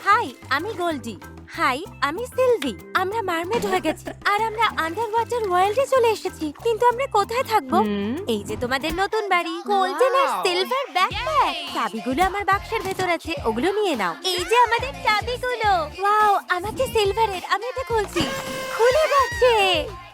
High, আমি Goldie. High, আমি Sylvie. আমরা মারমেড হয়ে গেছি আর আমরা আন্ডার ওয়াটার ওয়ার্ল্ডে চলে এসেছি। কিন্তু আমরা কোথায় থাকবো? এই যে তোমাদের নতুন বাড়ি, গোল্ডেন আর সিলভার ব্যাকপ্যাক। চাবিগুলো আমার বাক্সের ভেতর আছে, ওগুলো নিয়ে নাও। এই যে আমাদের চাবিগুলো। ওয়াও, আমাকে সিলভারের। আমি এটা খুলছি। খুলে গেছে।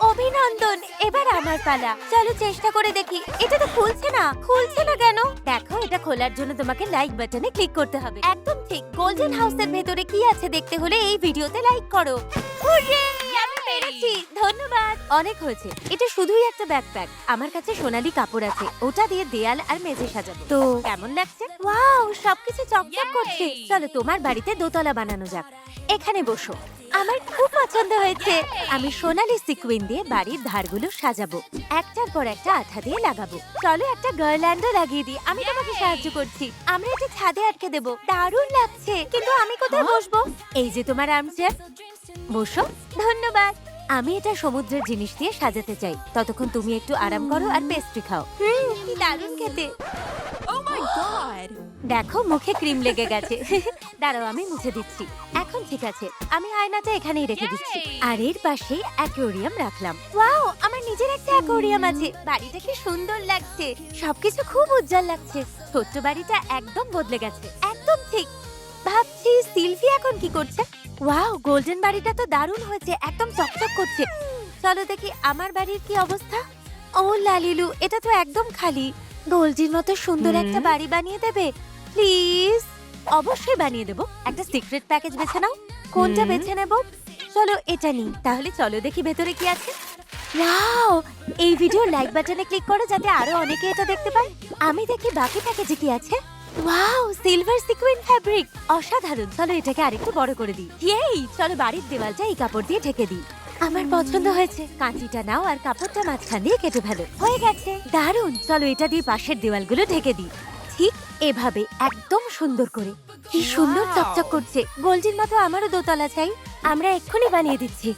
অভিনন্দন, এবার আমার পালা। চলো চেষ্টা করে দেখি। এটা তো খুলছে না। খুলছে না কেন? দেখো, এটা খোলার জন্য তোমাকে লাইক বাটনে ক্লিক করতে হবে। একদম ঠিক। গোল্ডেন হাউসের ভেতরে কি আছে দেখতে হলে এই ভিডিওতে লাইক করো। হুররে! আমি পেরেছি। ধন্যবাদ। অনেক হয়েছে। এটা শুধুই একটা ব্যাকপ্যাক। আমার কাছে সোনালী কাপড় আছে, ওটা দিয়ে দেয়াল আর মেঝে সাজাবো। তো কেমন লাগছে? ওয়াও, সবকিছু চকচক করছে। চলো তোমার বাড়িতে দোতলা বানানো যাক। এখানে বসো। আমার খুব পছন্দ হয়েছে। আমি সোনালী সিকুইন দিয়ে বাড়ির ধারগুলো সাজাবো, একটার পর একটা আঠা দিয়ে লাগাবো। চলো একটা গার্ল্যান্ডও লাগিয়ে দিই। আমি তোমাকে সাহায্য করছি। আমরা এটা ছাদে আটকে দেবো। দারুণ লাগছে, কিন্তু আমি কোথায় বসবো? এই যে তোমার আর্মচেয়ার, বসো। ধন্যবাদ। আমি এটা সমুদ্রের জিনিস দিয়ে সাজাতে চাই। ততক্ষণ তুমি একটু আরাম করো আর পেস্ট্রি খাও। কি দারুণ খেতে। Oh my god! দেখো, মুখে ক্রিম লেগে গেছে। দাঁড়াও, আমি মুছে দিচ্ছি। এখন ঠিক আছে। আমি আয়নাটা এখানেই রেখে দিচ্ছি। আর এর পাশেই অ্যাকোয়ারিয়াম রাখলাম। ওয়াও, আমার নিজের একটা অ্যাকোয়ারিয়াম আছে। বাড়িটা কি সুন্দর লাগছে। সবকিছু খুব উজ্জ্বল লাগছে। ছোট্ট বাড়িটা একদম বদলে গেছে। একদম ঠিক। ভাবছি সিলভি এখন কি করছে। ওয়াও, গোল্ডেন বাড়িটা তো দারুণ হয়েছে। একদম চকচক করছে। চলো দেখি আমার বাড়ির কি অবস্থা। ও লালিলু, এটা তো একদম খালি। গোল্ডির মতো সুন্দর একটা বাড়ি বানিয়ে দেবে প্লিজ? অবশ্যই বানিয়ে দেবো। একটা সিক্রেট প্যাকেজ বেছে নাও। কোনটা বেছে নেব? চলো এটা নিই। তাহলে চলো দেখি ভেতরে কি আছে। ওয়াও, এই ভিডিও লাইক বাটনে ক্লিক করো যাতে আরো অনেকে এটা দেখতে পায়। আমি দেখি বাকি প্যাকেজে কি আছে। Wow, silver sequin fabric. অসাধারণ। চলো এটাকে আরেকটু বড় করে দিই। এই চলো বাড়ির দেওয়ালটা এই কাপড় দিয়ে ঢেকে দিই। আমার পছন্দ হয়েছে। কাঁচিটা নাও আর কাপড়টা মাঝখান দিয়ে কেটে ফেলো। হয়ে গেছে। দারুণ। চলো এটা দিয়ে পাশের দেওয়ালগুলো ঢেকে দিই। ঠিক এভাবে, একদম সুন্দর করে। কি সুন্দর চকচক করছে। গোল্ডের মতো আমারও দোতলা চাই। আমরা এক্ষুনি বানিয়ে দিচ্ছি।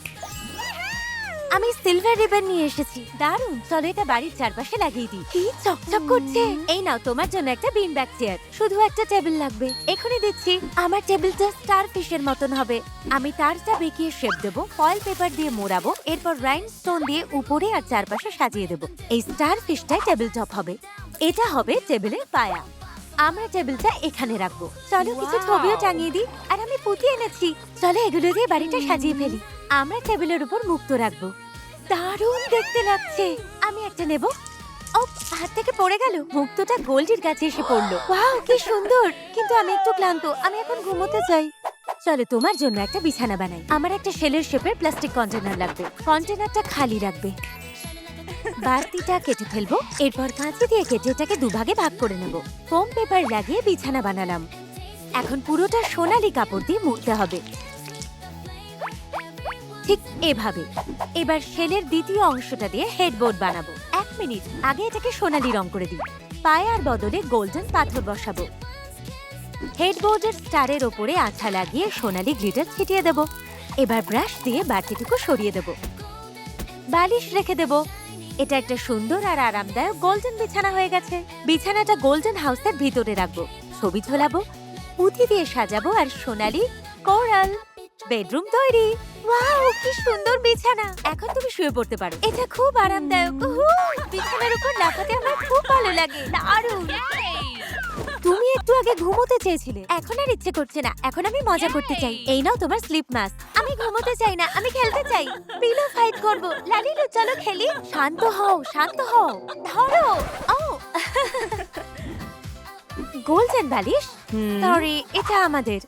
আমি সিলভার রিবন নিয়ে এসেছি। দারুণ। চলো এটা বাড়ির চারপাশে লাগিয়ে দিই। কি চকচক করছে। এই নাও তোমার জন্য একটা বিন ব্যাগ চেয়ার। শুধু একটা টেবিল লাগবে। এখনই দিচ্ছি। আমার টেবিলটা স্টার ফিশের মতন হবে। আমি তারটা বেঁকিয়ে শেপ দেবো, ফয়েল পেপার দিয়ে মোড়াবো, এরপর রাইনস্টোন দিয়ে উপরে আর চারপাশে সাজিয়ে দেবো। এই স্টার ফিশটাই টেবিল টপ হবে। এটা হবে টেবিলের পায়া। আমরা টেবিলটা এখানে রাখবো। চলো কিছু ছবিও টাঙিয়ে দিই। আর আমি পুঁতি এনেছি। চলো এগুলো দিয়ে বাড়িটা সাজিয়ে ফেলি। আমরা টেবিলের উপর মুক্ত রাখবো। দারুণ দেখতে লাগছে। আমি একটা নেব। ও, হাত থেকে পড়ে গেল। মুক্তটা গোল্ডির কাছে এসে পড়লো। ওয়াও, কি সুন্দর। কিন্তু আমি একটু ক্লান্ত। আমি এখন ঘুমোতে চাই। চলো তোমার জন্য একটা বিছানা বানাই। আমার একটা শেলের শেপের প্লাস্টিক কন্টেনার লাগবে। কন্টেনারটা খালি রাখবে। বাড়তিটা কেটে ফেলবো। এরপর কাঁচি দিয়ে কেটে এটাকে দুভাগে ভাগ করে নেব। ফোম পেপার লাগিয়ে বিছানা বানালাম। এখন পুরোটা সোনালী কাপড় দিয়ে মুড়তে হবে, ঠিক এভাবে। এবার শেলের দ্বিতীয় অংশটা দিয়ে হেডবোর্ড বানাবো। 1 মিনিট আগে এটাকে সোনালী রং করে দিই। পায়ার বদলে গোল্ডেন পাথর বসাবো। হেডবোর্ডের স্টারের ওপরে আঠা লাগিয়ে সোনালী গ্লিটার ছিটিয়ে দেব। এবার ব্রাশ দিয়ে বাড়তিটুকু সরিয়ে দেব। বালিশ রেখে দেব। এটা একটা সুন্দর আর আরামদায়ক গোল্ডেন বিছানা হয়ে গেছে। বিছানাটা গোল্ডেন হাউসের ভিতরে রাখবো। ছবি ঝোলাবো, পুঁথি দিয়ে সাজাবো আর সোনালী কোরাল। বেডরুম তৈরি। ওয়াও, কি সুন্দর বিছানা। এখন তুমি শুয়ে পড়তে পারো। এটা খুব আরামদায়ক। বিছানার উপর লাফাতে আমার খুব ভালো লাগে। দারুণ। তুমি একটু আগে ঘুমোতে চেয়েছিলে, এখন আর ইচ্ছে করছে না। এখন আমি মজা করতে চাই। এই নাও তোমার স্লিপ মাস্ক। আমি ঘুমোতে চাই না, আমি খেলতে চাই। পিলো ফাইট করব। লালিলু, চলো খেলি। শান্ত হও, শান্ত হও। ধরো। ও, গোল্ডেন বালিশ। সরি, এটা আমাদের।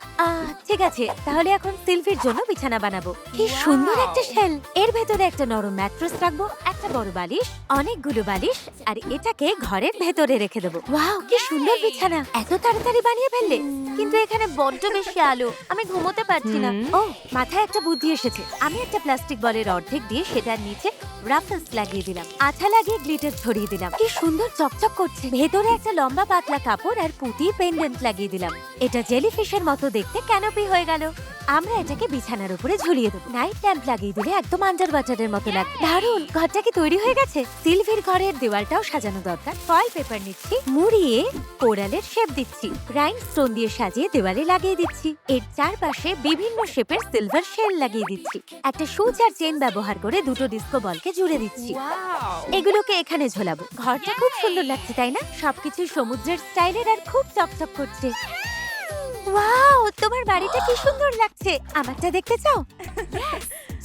ঠিক আছে, তাহলে এখন সিলভির জন্য বিছানা বানাবো। কি সুন্দর একটা শেল। এর ভেতরে একটা নরম ম্যাট্রেস রাখবো, একটা বড় বালিশ, অনেকগুলো বালিশ, আর এটাকে ঘরের ভেতরে রেখে দেবো। ওয়াও, কি সুন্দর বিছানা। এত তাড়াতাড়ি বানিয়ে ফেললে। কিন্তু এখানে বড্ড বেশি আলো, আমি ঘুমোতে পারছি না। ও, মাথায় একটা বুদ্ধি এসেছে। আমি একটা প্লাস্টিক বলের অর্ধেক দিয়ে সেটার নিচে রাফেলস লাগিয়ে দিলাম। আঠা লাগিয়ে গ্লিটার ছড়িয়ে দিলাম। কি সুন্দর চকচক করছে। ভেতরে একটা লম্বা পাতলা কাপড় আর পুঁতি পেন্ডেন্ট লাগিয়ে দিলাম। এটা জেলিফিশের মতো দেখতে ক্যানোপি হয়ে গেল। আমরা এটাকে বিছানার উপরে ঝুলিয়ে দেবো। নাইট ল্যাম্প লাগিয়ে দিলে একদম আন্ডার ওয়াটারের মতো লাগে। দারুণ! ঘরটা কি তৈরি হয়ে গেছে? সিলভির ঘরের দেওয়ালটাও সাজানো দরকার। ফয়েল পেপার নিচ্ছি, মুড়িয়ে কোরালের শেপ দিচ্ছি, রাইনস্টোন দিয়ে সাজিয়ে দেওয়ালে লাগিয়ে দিচ্ছি। এর চারপাশে বিভিন্ন শেপের সিলভার শেল লাগিয়ে দিচ্ছি। একটা সুচ আর চেন ব্যবহার করে দুটো ডিস্কো বলকে জুড়ে দিচ্ছি। Wow. এগুলোকে এখানে ঝোলাবো। ঘরটা খুব সুন্দর লাগছে, তাই না? সবকিছু সমুদ্রের স্টাইলের আর খুব চকচক করছে। ওয়াও, তোমার বাড়িটা কি সুন্দর লাগছে। আমারটা দেখতে চাও?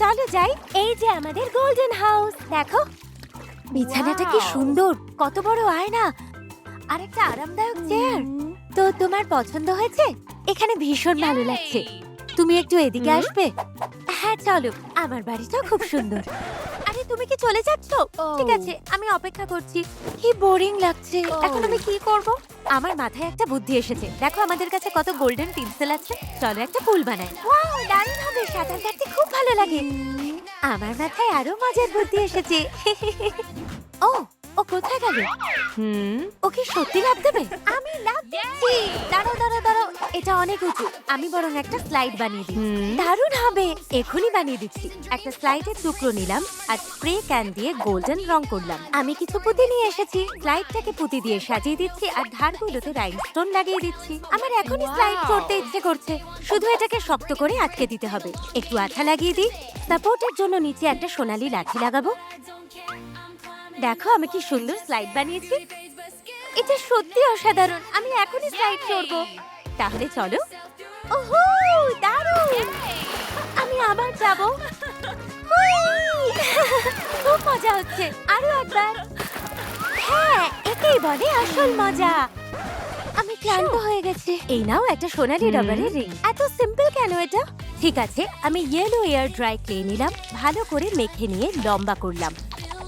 চলো যাই। এই যে আমাদের গোল্ডেন হাউস, দেখো বিছানাটা কি Wow. সুন্দর, কত বড় আয়না আর একটা আরামদায়ক চেয়ার। তো তোমার পছন্দ হয়েছে? এখানে ভীষণ ভালো লাগছে। তুমি একটু এদিকে আসবে? হ্যাঁ চলো, আমার বাড়িটাও খুব সুন্দর। আরে তুমি কি চলে যাচ্ছ? ঠিক আছে, আমি অপেক্ষা করছি। কি বোরিং লাগছে। এখন আমি কি করব? আমার মাথায় একটা বুদ্ধি এসেছে। দেখো আমাদের কাছে কত গোল্ডেন পেন্সিল আছে। চলো একটা ফুল বানাই। ওয়াও, দারুণ হবে। সাঁতার কাটতে খুব ভালো লাগে। আমার মাথায় আরো মজার বুদ্ধি এসেছে। ও ও কোথায় গেল? ও কি সত্যি লাফ দেবে? আমি লাফ দিচ্ছি। দাঁড়াও দাঁড়াও দাঁড়াও, এটা অনেক উঁচু। আমি বরং একটা স্লাইড বানিয়ে দিই। দারুণ হবে। এখনই বানিয়ে দিচ্ছি। একটা স্লাইডের টুকরো নিলাম আর স্প্রে ক্যান দিয়ে গোল্ডেন রং করলাম। আমি কিছু পুঁতি নিয়ে এসেছি। স্লাইডটাকে পুঁতি দিয়ে সাজিয়ে দিচ্ছি আর ধারগুলোতে রাইনস্টোন লাগিয়ে দিচ্ছি। আমার এখনই স্লাইড করতে ইচ্ছে করছে। শুধু এটাকে শক্ত করে আটকে দিতে হবে। একটু আঠা লাগিয়ে দিই। সাপোর্টের জন্য নিচে একটা সোনালী লাঠি লাগাবো। দেখো আমি কি সুন্দর স্লাইড বানিয়েছি। এটা সত্যি অসাধারণ। আমি এখনই স্লাইড করব। তাহলে চলো। ওহো, দারুণ! আমি আবার যাব। খুব মজা হচ্ছে। আরো একবার। হ্যাঁ, একেই বলে আসল মজা। আমি ক্লান্ত হয়ে গেছি। এই নাও একটা সোনালী রাবারের রিং। এত সিম্পল কেন এটা? ঠিক আছে, আমি ইয়েলো এয়ার ড্রাই ক্লে নিলাম। ভালো করে মেখে নিয়ে লম্বা করলাম।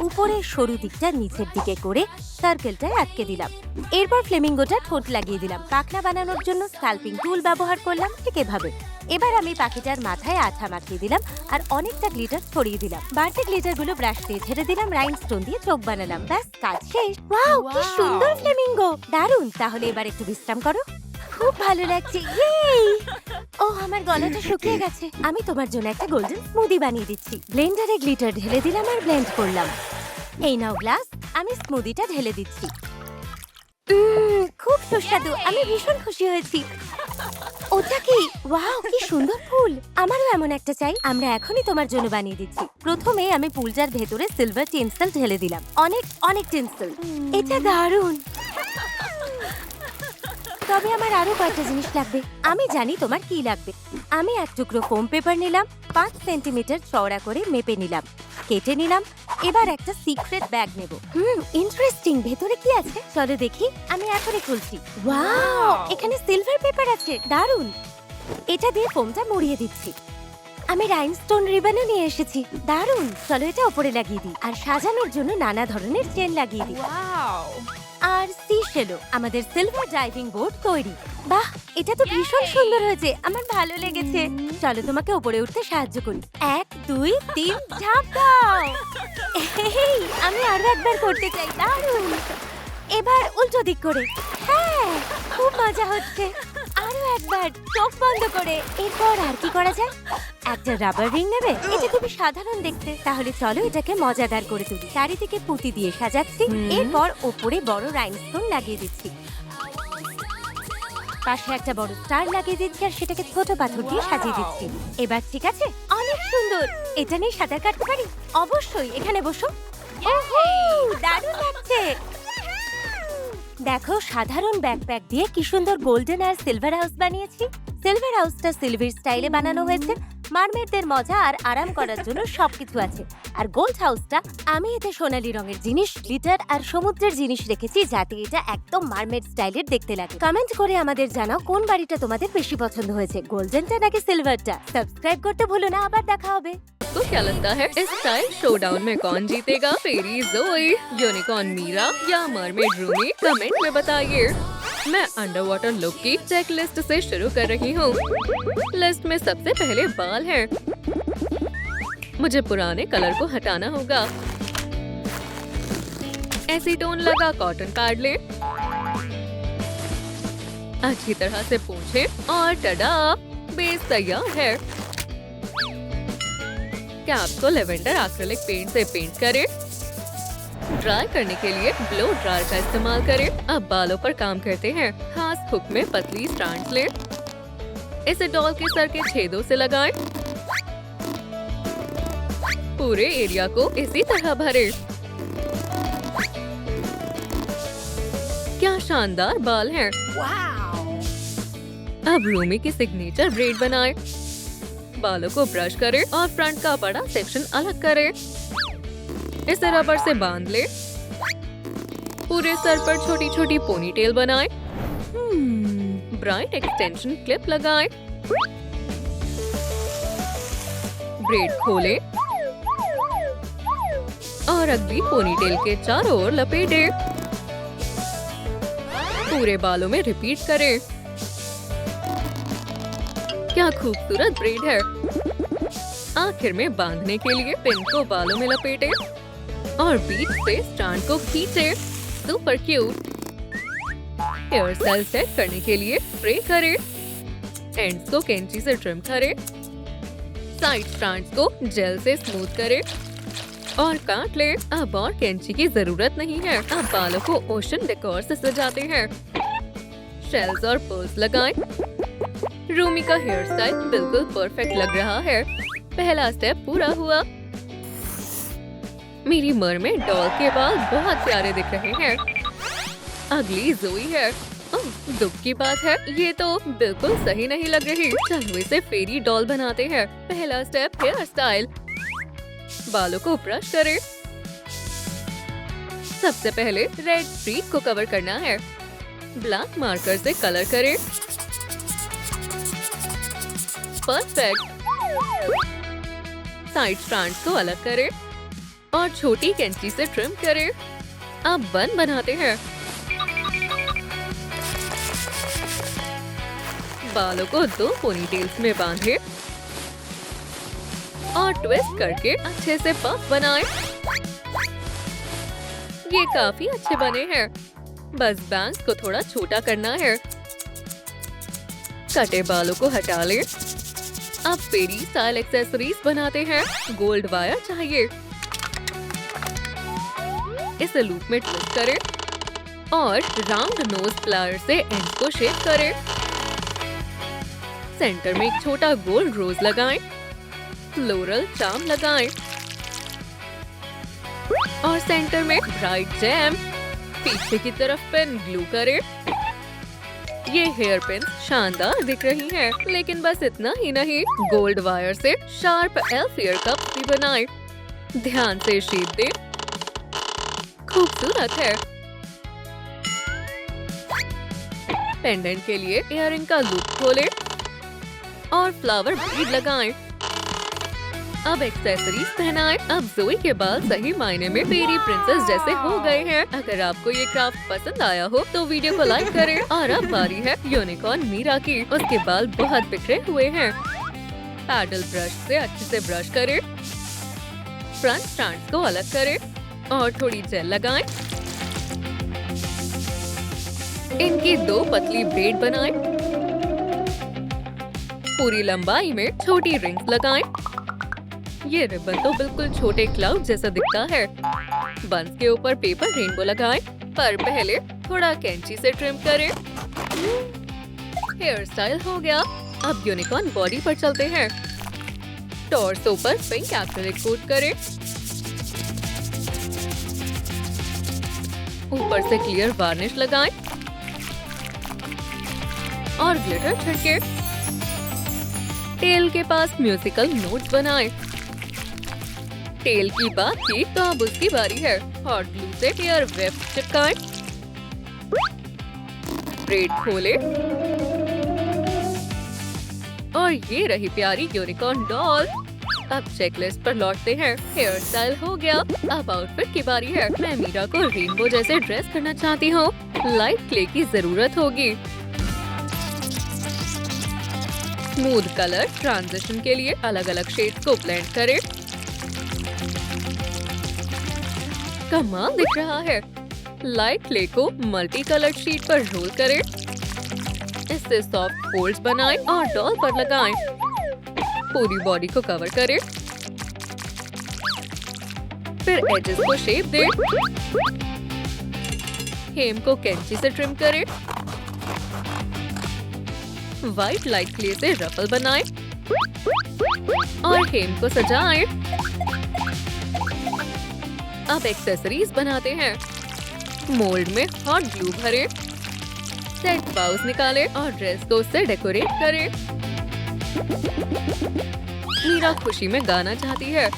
উপরের সরু দিকটা নিচের দিকে করে সার্কেলটায় আটকে দিলাম। এরপর ফ্লেমিঙ্গোটা ঠোঁট লাগিয়ে দিলাম। পাখনা বানানোর জন্য স্কাল্পিং টুল ব্যবহার করলাম, ঠিক এভাবে। এবার আমি পাখিটার মাথায় আঠা মাখিয়ে দিলাম আর অনেকটা গ্লিটার ছড়িয়ে দিলাম। বাড়তি গ্লিটারগুলো ব্রাশ দিয়ে ছেড়ে দিলাম। রাইনস্টোন দিয়ে চোখ বানালাম। ব্যাস, কাজ শেষ। ওয়াও, কি Wow. সুন্দর ফ্লেমিঙ্গো। দারুণ। তাহলে এবার একটু বিশ্রাম করো। খুব ভালো লাগছে। ইয়ে! ও, আমার গলাটা শুকিয়ে গেছে। আমি তোমার জন্য একটা গোল্ডেন স্মুদি বানিয়ে দিচ্ছি। ব্লেন্ডারে গ্লিটার ঢেলে দিলাম আর ব্লেন্ড করলাম। এই নাও গ্লাস। আমি স্মুদিটা ঢেলে দিচ্ছি। খুব সুস্বাদু। আমি ভীষণ খুশি হয়েছি। ওটা কি? ওয়াও, কি সুন্দর ফুল। আমারও এমন একটা চাই। আমরা এখনই তোমার জন্য বানিয়ে দিচ্ছি। প্রথমে আমি পুলটার ভেতরে সিলভার টিনসেল ঢেলে দিলাম। অনেক অনেক টিনসেল। এটা দারুণ। তবে আমার আরো কয়েকটা জিনিস লাগবে। আমি জানি তোমার কি লাগবে। আমি এক টুকরো ফোম পেপার নিলাম। 5 সেন্টিমিটার চওড়া করে মেপে নিলাম, কেটে নিলাম। এবার একটা সিক্রেট ব্যাগ নেব। ইন্টারেস্টিং। ভেতরে কি আছে চলো দেখি। আমি এখনই খুলছি। ওয়াও, এখানে সিলভার পেপার আছে। দারুণ। এটা দিয়ে ফোমটা মুড়িয়ে দিচ্ছি। আমি রাইনস্টোন রিবনও নিয়ে এসেছি। দারুণ। চলো এটা উপরে লাগিয়ে দিই আর সাজানোর জন্য নানা ধরনের চেন লাগিয়ে দিই। Wow. আর সিশেলও। আমাদের সিলভার ড্রাইভিং বোর্ড তৈরি। বাহ, এটা তো ভীষণ সুন্দর হয়েছে। আমার ভালো লেগেছে। চলো তোমাকে উপরে উঠতে সাহায্য করি। 1 2 3 ঝাঁপ দাও। এই, আমি আরো একবার করতে চাই। দারুণ। এবার উল্টো দিক করে। হ্যাঁ, খুব মজা হচ্ছে। আরো একবার চোখ বন্ধ করে। এরপর আর কি করা যায়? একটা রাবার রিং নেবে। এটা খুবই সাধারণ দেখতে। তাহলে চলো এটাকে মজাদার করে তুলি। চারিদিকে পুঁতি দিয়ে সাজাচ্ছি। এরপর ওপরে বড় রাইনস্টোন লাগিয়ে দিচ্ছি। পাশে একটা বড় স্টার লাগিয়ে দিচ্ছি আর সেটাকে ছোট পাথর দিয়ে সাজিয়ে দিচ্ছি। এবার ঠিক আছে? অনেক সুন্দর। এটা নিয়ে সাঁতার কাটতে পারি? অবশ্যই। এখানে বসো। ওহো, দারুণ লাগছে। দেখো, সাধারণ ব্যাকপ্যাক দিয়ে কি সুন্দর গোল্ডেন আর সিলভার হাউস বানিয়েছি। সিলভার হাউসটা সিলভার স্টাইলে বানানো হয়েছে। মারমেডদের মজা আর আরাম করার জন্য সবকিছু আছে। আর গোল্ড হাউসটা আমি এতে সোনালী রঙের জিনিস, গ্লিটার আর সমুদ্রের জিনিস রেখেছি যাতে এটা একদম মারমেড স্টাইলের দেখতে লাগে। কমেন্ট করে আমাদের জানাও কোন বাড়িটা তোমাদের বেশি পছন্দ হয়েছে, গোল্ডেনটা নাকি সিলভারটা। সাবস্ক্রাইব করতে ভুলো না। আবার দেখা হবে। आपको क्या लगता है इस स्टाइल शोडाउन में कौन जीतेगा? फेरी जोई, यूनिकॉर्न मीरा या मरमेड रूमी? कमेंट में बताइए। मैं अंडर वाटर लुक की चेकलिस्ट से शुरू कर रही हूँ। लिस्ट में सबसे पहले बाल हैं। मुझे पुराने कलर को हटाना होगा। एसीटोन लगा कॉटन पैड लें। अच्छी तरह से पोंछें और टडा, बेस तैयार है। कैप्स को लेवेंडर एक्रिलिक पेंट से पेंट करें। ड्राई करने के लिए ब्लो ड्रायर का इस्तेमाल करें। अब बालों पर काम करते हैं। खास हुक में पतली स्ट्रैंड्स लें। इसे डॉल के सर के छेदों से लगाएं। पूरे एरिया को इसी तरह भरें। क्या शानदार बाल हैं। अब रूमी की सिग्नेचर ब्रेड बनाएं। बालों को ब्रश करें और फ्रंट का बड़ा सेक्शन अलग करें। इसे रबर से बांध लें। पूरे सर पर छोटी छोटी पोनीटेल बनाएं। ब्राइट एक्सटेंशन क्लिप लगाएं। ब्रेड खोलें और अगली पोनीटेल के चारों ओर लपेटें। पूरे बालों में रिपीट करें। क्या खूबसूरत ब्रेड है। आखिर में बांधने के लिए पिन को बालों में लपेटें और बीच से स्टैंड को खींचे। Super cute. Hair style set करने के लिए स्प्रे करें। एंड्स को कैंची से ट्रिम करें। साइड स्ट्रैंड्स को जेल से स्मूथ करें और काट लें। अब और कैंची की जरूरत नहीं है। अब बालों को ओशन डेकोर से सजाते हैं। शेल्स और पर्ल्स लगाएं। रूमी का हेयर स्टाइल बिल्कुल परफेक्ट लग रहा है। पहला स्टेप पूरा हुआ। मेरी मरमेड डॉल के बाल बहुत प्यारे दिख रहे हैं। अगली जोई है। ओह, दुख की बात है, ये तो बिल्कुल सही नहीं लग रही। चलो इसे फेरी डॉल बनाते हैं। पहला स्टेप हेयर स्टाइल। बालों को ब्रश करें। सबसे पहले रेड स्ट्रीक को कवर करना है। ब्लैक मार्कर से कलर करें। परफेक्ट। साइड स्ट्रैंड्स को अलग करें और छोटी कैंची से ट्रिम करें। अब बन बनाते हैं। बालों को 2 पोनीटेल्स में बांधें और ट्विस्ट करके अच्छे से पफ बनाएं। ये काफी अच्छे बने हैं। बस बैंग्स को थोड़ा छोटा करना है। कटे बालों को हटा लें। अब फेरी स्टाइल एक्सेसरीज बनाते हैं। गोल्ड वायर चाहिए। इसे लूप में ट्विस्ट करें और राउंड नोज फ्लावर से एंड को शेप करें। सेंटर में एक छोटा गोल्ड रोज लगाएं। फ्लोरल चार्म लगाएं और सेंटर में ब्राइट जैम। पीछे की तरफ पेन ग्लू करें। ये हेयर पिन शानदार दिख रही हैं, लेकिन बस इतना ही नहीं, गोल्ड वायर से शार्प एल्फ ईयर कप भी बनाएं। ध्यान से शेप दें। खूबसूरत है। पेंडेंट के लिए इयररिंग का लूप खोलें और फ्लावर बीड लगाएं। अब एक्सेसरीज पहनाएं। अब जोई के बाल सही मायने में फेरी प्रिंसेस जैसे हो गए हैं। अगर आपको ये क्राफ्ट पसंद आया हो तो वीडियो को लाइक करें। और अब बारी है यूनिकॉर्न मीरा की। उसके बाल बहुत बिखरे हुए हैं। पैडल ब्रश से अच्छे से ब्रश करें। फ्रंट स्ट्रैंड्स को अलग करें और थोड़ी जेल लगाएं। इनकी 2 पतली ब्रेड बनाएं। पूरी लंबाई में छोटी रिंग्स लगाएं। ये रिबन तो बिल्कुल छोटे क्लाउड जैसा दिखता है। बंस के ऊपर पेपर रेनबो लगाएं, पर पहले थोड़ा कैंची से ट्रिम करें। हेयर स्टाइल हो गया। अब यूनिकॉर्न बॉडी पर चलते हैं। टॉर्सो पर पिंक एक्रिलिक कोट करें। ऊपर से क्लियर वार्निश लगाएं और ग्लिटर छिड़के। टेल के पास म्यूजिकल नोट्स बनाएं। टेल की बात की तो अब उसकी बारी है। हॉट ग्लू से हेयर वेब चिपकाएं। ब्रेड खोलें और ये रही प्यारी यूनिकॉर्न डॉल। अब चेकलिस्ट पर लौटते हैं। हेयर स्टाइल हो गया। अब आउटफिट की बारी है। मैं मीरा को रेनबो जैसे ड्रेस करना चाहती हूँ। लाइट क्ले की जरूरत होगी। स्मूथ कलर ट्रांजिशन के लिए अलग अलग शेड्स को ब्लेंड करें। कमाल दिख रहा है। लाइट क्ले को मल्टी कलर्ड शीट पर रोल करें। इससे सॉफ्ट फोल्ड्स बनाएं और डॉल पर लगाएं। पूरी बॉडी को कवर करें। फिर एजेस को शेप दें। हेम को कैंची से ट्रिम करें। व्हाइट लाइट क्ले से रफल बनाएं और हेम को सजाएं। अब एक्सेसरीज बनाते हैं। मोल्ड में हॉट ग्लू भरें। सेट बाउस निकालें और ड्रेस को उससे डेकोरेट करें। मीरा खुशी में गाना चाहती है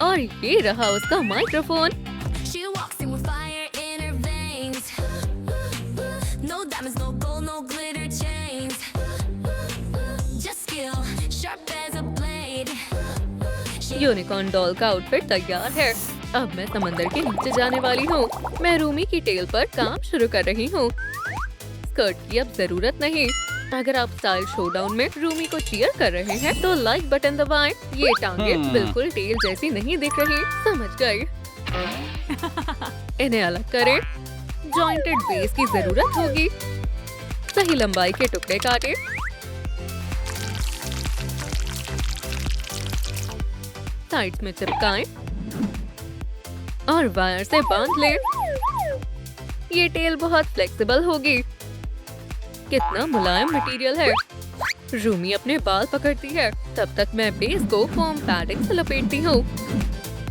और ये रहा उसका microphone. She walks in with fire in her veins. No diamonds, no gold, no glitter chains. Just skill, sharp as a blade. Unicorn doll का आउटफिट तैयार है। अब मैं समंदर के नीचे जाने वाली हूँ। मैं रूमी की टेल पर काम शुरू कर रही हूँ। स्कर्ट की अब जरूरत नहीं। अगर आप स्टाइल शोडाउन में रूमी को चीयर कर रहे हैं तो लाइक बटन दबाएं। ये टांगे बिल्कुल टेल जैसी नहीं दिख रही, समझ गए? इन्हें अलग करें। जॉइंटेड बेस की जरूरत होगी। सही लंबाई के टुकड़े काटें। साइड्स में चिपकाएं और वायर से बांध लें। ये टेल बहुत फ्लेक्सिबल होगी। कितना मुलायम मटेरियल है। रूमी अपने बाल पकड़ती है, तब तक मैं बेस को फोम पैडिंग से लपेटती हूँ।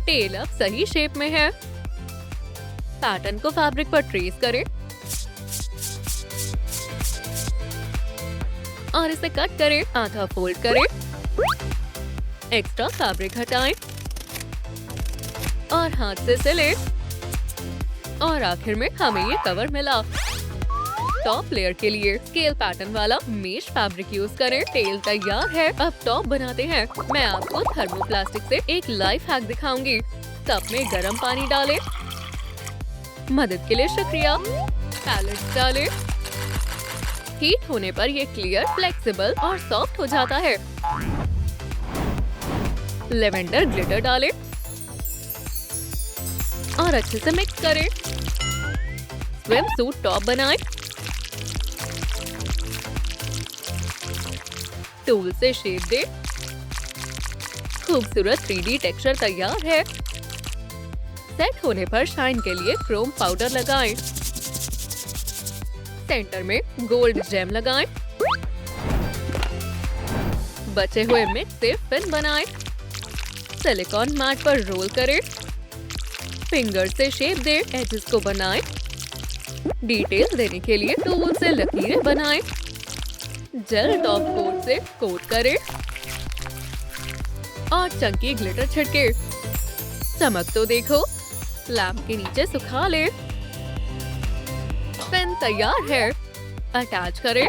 टेल अब सही शेप में है। पैटर्न को फैब्रिक पर ट्रेस करें और इसे कट करें। आधा फोल्ड करें। एक्स्ट्रा फैब्रिक हटाएं और हाथ से सिलें। और आखिर में हमें ये कवर मिला। टॉप लेयर के लिए स्केल पैटर्न वाला मेश फैब्रिक यूज करें। टेल तैयार है। अब टॉप बनाते हैं। मैं आपको थर्मोप्लास्टिक से एक लाइफ हैक दिखाऊंगी। कप में गर्म पानी डालें। मदद के लिए शुक्रिया। पैलेट्स डालें। हीट होने पर ये क्लियर, फ्लेक्सिबल और सॉफ्ट हो जाता है। लेवेंडर ग्लिटर डालें और अच्छे से मिक्स करें। स्विम सूट टॉप बनाएं। टूल से शेप दें। खूबसूरत 3D टेक्सचर तैयार है। सेट होने पर शाइन के लिए क्रोम पाउडर लगाएं। सेंटर में गोल्ड जेम लगाएं। बचे हुए मिक्स से पिन बनाएं। सिलिकॉन मैट पर रोल करें। फिंगर से शेप दें। एजेस को बनाएं। डिटेल देने के लिए टूल से लकीरें बनाएं। जेल टॉप कोट से कोट करें और चंकी ग्लिटर छिड़के। चमक तो देखो। लैम्प के नीचे सुखा ले। पेन तैयार है। अटैच करें।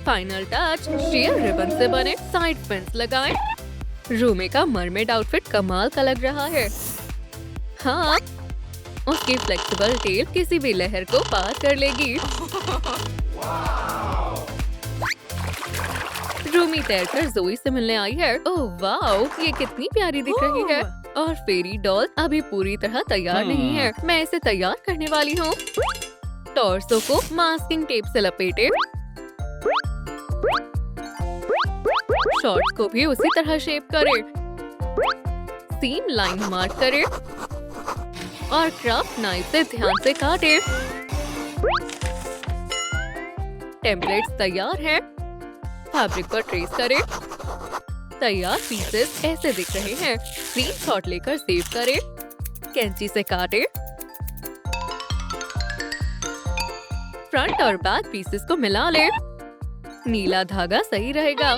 फाइनल टच शेयर रिबन से बने साइड पिन्स लगाएं। रूमी का मरमेड आउटफिट कमाल का लग रहा है। हाँ, उसकी फ्लेक्सिबल टेल किसी भी लहर को पार कर लेगी। रूमी तैरकर जोई से मिलने आई है। ओह वाओ, ये कितनी प्यारी दिख रही है। और फेरी डॉल अभी पूरी तरह तैयार नहीं है। मैं इसे तैयार करने वाली हूँ। टॉर्सो को मास्किंग टेप से लपेटे। शॉर्ट्स को भी उसी तरह शेप करें। सीम लाइन मार्क करें और क्राफ्ट नाइफ से ध्यान से काटें। टेम्पलेट्स तैयार हैं। फैब्रिक पर ट्रेस करें। तैयार पीसेस ऐसे दिख रहे हैं। स्क्रीनशॉट लेकर सेव करें। कैंची से काटें। फ्रंट और बैक पीसेस को मिला लें। नीला धागा सही रहेगा।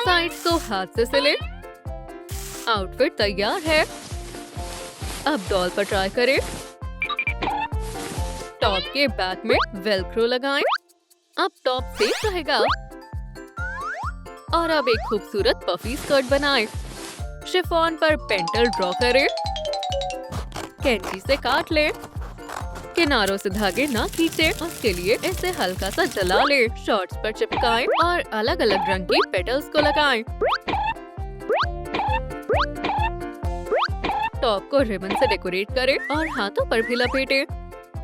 साइड्स को हाथ से सिलें। आउटफिट तैयार है। अब डॉल पर ट्राई करें। टॉप के बैक में वेलक्रो लगाएं। अब टॉप सेफ रहेगा। और अब एक खूबसूरत पफी स्कर्ट बनाएं। शिफॉन पर पेंटल ड्रॉ करें। कैंची से काट लें। किनारों से धागे ना खींचे। उसके लिए इसे हल्का सा जला लें। शॉर्ट्स पर चिपकाएं और अलग अलग रंग की पेटल्स को लगाएं। टॉप को रिबन से डेकोरेट करें और हाथों पर भी लपेटें।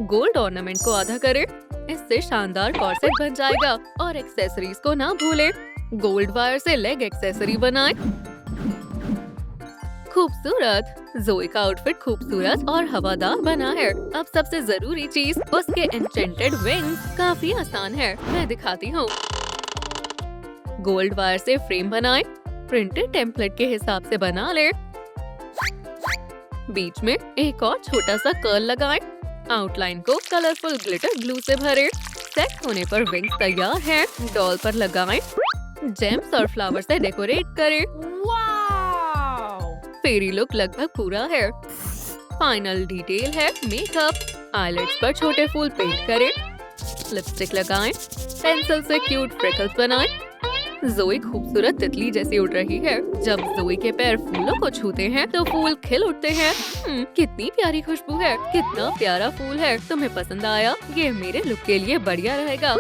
गोल्ड ऑर्नामेंट को आधा करें। इससे शानदार कॉर्सेट बन जाएगा। और एक्सेसरीज को ना भूले, गोल्ड वायर से लेग एक्सेसरी बनाएं। खूबसूरत। जोई का आउटफिट खूबसूरत और हवादार बना है। अब सबसे जरूरी चीज उसके एन्चेंटेड विंग्स। काफी आसान है, मैं दिखाती हूँ। गोल्ड वायर से फ्रेम बनाएं। प्रिंटेड टेम्पलेट के हिसाब से बना ले। बीच में एक और छोटा सा कर्ल लगाएं। आउटलाइन को कलरफुल ग्लिटर ग्लू से भरें। सेट होने पर विंग्स तैयार हैं। डॉल पर लगाएं। जेम्स और फ्लावर से डेकोरेट करें। फेरी लुक लगभग पूरा है। फाइनल डिटेल है मेकअप। आईलेट्स पर छोटे फूल पेंट करें। लिपस्टिक लगाएं। पेंसिल से क्यूट फ्रिकल्स बनाएं। जोई खूबसूरत तितली जैसी उड़ रही है। जब जोई के पैर फूलों को छूते हैं तो फूल खिल उठते हैं। कितनी प्यारी खुशबू है। कितना प्यारा फूल है। तुम्हें पसंद आया? ये मेरे लुक के लिए बढ़िया रहेगा।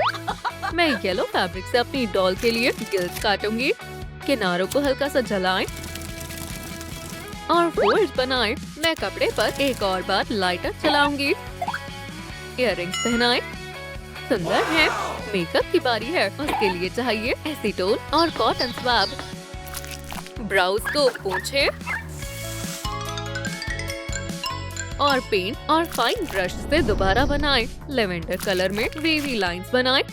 मैं येलो फैब्रिक से अपनी डॉल के लिए गिल्स काटूंगी। किनारों को हल्का सा जलाएं और फोल्ड बनाएं। मैं कपड़े पर एक और बार लाइटर चलाऊंगी। इयररिंग्स पहनाएं। सुंदर है। मेकअप की बारी है। उसके लिए चाहिए एसीटोन और कॉटन स्वैब। ब्राउज को पोंछें और पेंट और फाइन ब्रश से दोबारा बनाएं। लेवेंडर कलर में वेवी लाइंस बनाएं।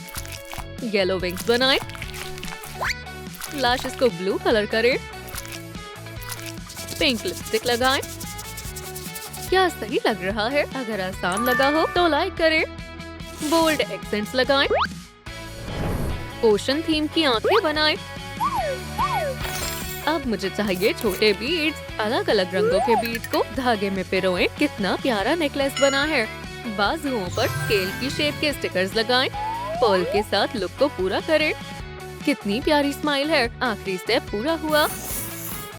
येलो विंग्स बनाएं। लैशेस को ब्लू कलर करें। पिंक लिपस्टिक लगाएं। क्या सही लग रहा है? अगर आसान लगा हो तो लाइक करें। बोल्ड एक्सेंट्स लगाएं। ओशन थीम की आंखें बनाएं। अब मुझे चाहिए छोटे बीड्स। अलग अलग रंगों के बीड्स को धागे में पिरोएं। कितना प्यारा नेकलेस बना है। बाजुओं पर स्केल की शेप के स्टिकर्स लगाएं। पर्ल के साथ लुक को पूरा करें। कितनी प्यारी स्माइल है। आखिरी स्टेप पूरा हुआ।